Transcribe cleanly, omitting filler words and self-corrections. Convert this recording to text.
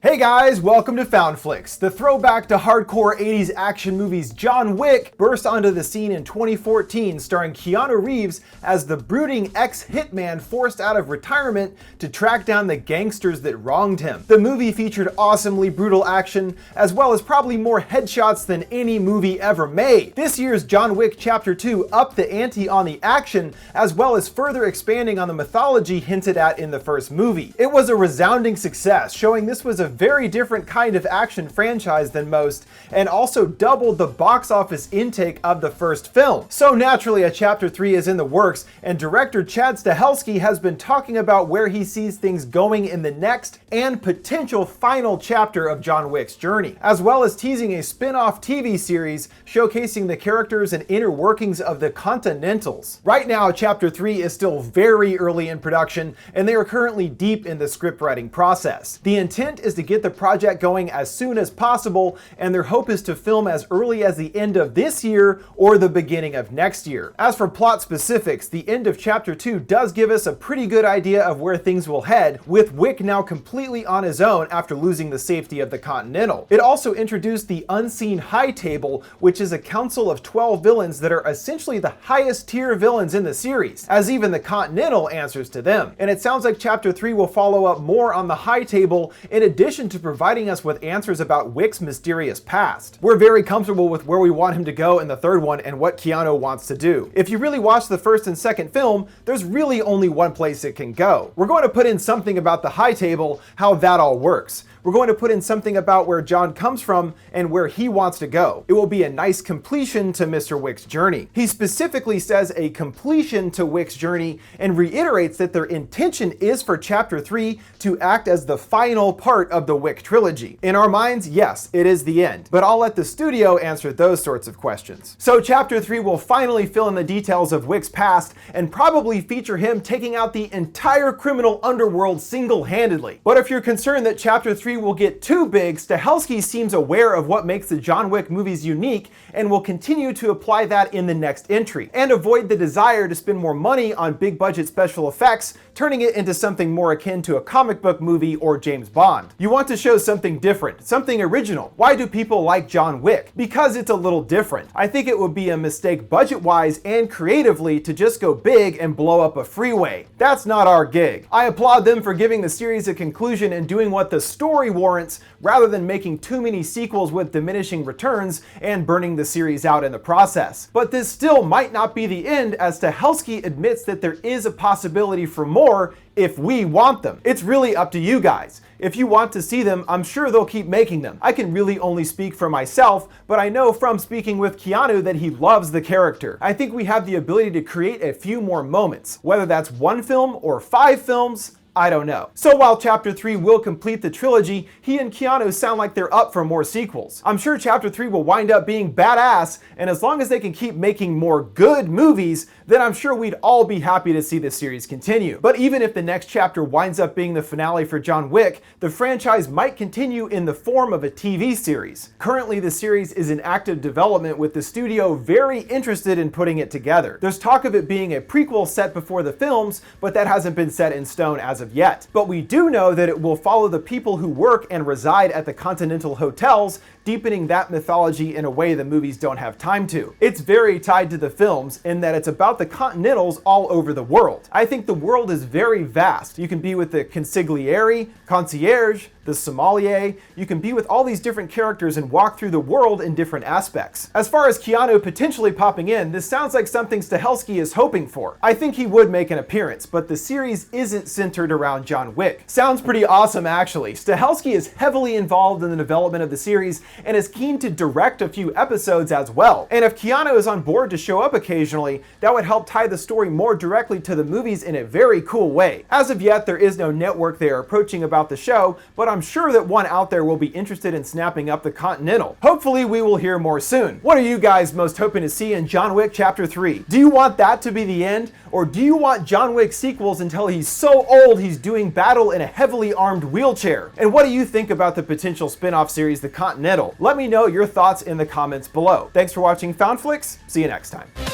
Hey guys, welcome to Found Flicks. The throwback to hardcore 80s action movies John Wick burst onto the scene in 2014, starring Keanu Reeves as the brooding ex-hitman forced out of retirement to track down the gangsters that wronged him. The movie featured awesomely brutal action, as well as probably more headshots than any movie ever made. This year's John Wick Chapter 2 upped the ante on the action, as well as further expanding on the mythology hinted at in the first movie. It was a resounding success, showing this was a very different kind of action franchise than most, and also doubled the box office intake of the first film. So naturally, a Chapter 3 is in the works, and director Chad Stahelski has been talking about where he sees things going in the next and potential final chapter of John Wick's journey, as well as teasing a spin-off TV series showcasing the characters and inner workings of the Continentals. Right now, Chapter 3 is still very early in production, and they are currently deep in the script writing process. The intent is to get the project going as soon as possible, and their hope is to film as early as the end of this year or the beginning of next year. As for plot specifics, the end of Chapter 2 does give us a pretty good idea of where things will head, with Wick now completely on his own after losing the safety of the Continental. It also introduced the Unseen High Table, which is a council of 12 villains that are essentially the highest tier villains in the series, as even the Continental answers to them. And it sounds like Chapter 3 will follow up more on the High Table, in addition to providing us with answers about Wick's mysterious past. We're very comfortable with where we want him to go in the third one and what Keanu wants to do. If you really watch the first and second film, there's really only one place it can go. We're going to put in something about the High Table, how that all works. We're going to put in something about where John comes from and where he wants to go. It will be a nice completion to Mr. Wick's journey. He specifically says a completion to Wick's journey and reiterates that their intention is for Chapter 3 to act as the final part of the Wick trilogy. In our minds, yes, it is the end, but I'll let the studio answer those sorts of questions. So Chapter 3 will finally fill in the details of Wick's past and probably feature him taking out the entire criminal underworld single-handedly. But if you're concerned that Chapter 3 will get too big, Stahelski seems aware of what makes the John Wick movies unique and will continue to apply that in the next entry, and avoid the desire to spend more money on big budget special effects, turning it into something more akin to a comic book movie or James Bond. You want to show something different, something original. Why do people like John Wick? Because it's a little different. I think it would be a mistake budget-wise and creatively to just go big and blow up a freeway. That's not our gig. I applaud them for giving the series a conclusion and doing what the story warrants, rather than making too many sequels with diminishing returns and burning the series out in the process. But this still might not be the end, as Stahelski admits that there is a possibility for more if we want them. It's really up to you guys. If you want to see them, I'm sure they'll keep making them. I can really only speak for myself, but I know from speaking with Keanu that he loves the character. I think we have the ability to create a few more moments. Whether that's one film or 5 films, I don't know. So while Chapter 3 will complete the trilogy, he and Keanu sound like they're up for more sequels. I'm sure Chapter 3 will wind up being badass, and as long as they can keep making more good movies, then I'm sure we'd all be happy to see the series continue. But even if the next chapter winds up being the finale for John Wick, the franchise might continue in the form of a TV series. Currently, the series is in active development, with the studio very interested in putting it together. There's talk of it being a prequel set before the films, but that hasn't been set in stone as of yet. But we do know that it will follow the people who work and reside at the Continental hotels, deepening that mythology in a way the movies don't have time to. It's very tied to the films in that it's about the Continentals all over the world. I think the world is very vast. You can be with the consigliere, concierge, the sommelier. You can be with all these different characters and walk through the world in different aspects. As far as Keanu potentially popping in, this sounds like something Stahelski is hoping for. I think he would make an appearance, but the series isn't centered around John Wick. Sounds pretty awesome, actually. Stahelski is heavily involved in the development of the series and is keen to direct a few episodes as well. And if Keanu is on board to show up occasionally, that would help tie the story more directly to the movies in a very cool way. As of yet, there is no network they are approaching about the show, but I'm sure that one out there will be interested in snapping up the Continental. Hopefully we will hear more soon. What are you guys most hoping to see in John Wick Chapter 3? Do you want that to be the end? Or do you want John Wick sequels until he's so old he's doing battle in a heavily armed wheelchair? And what do you think about the potential spin-off series The Continental? Let me know your thoughts in the comments below. Thanks for watching Found Flicks. See you next time.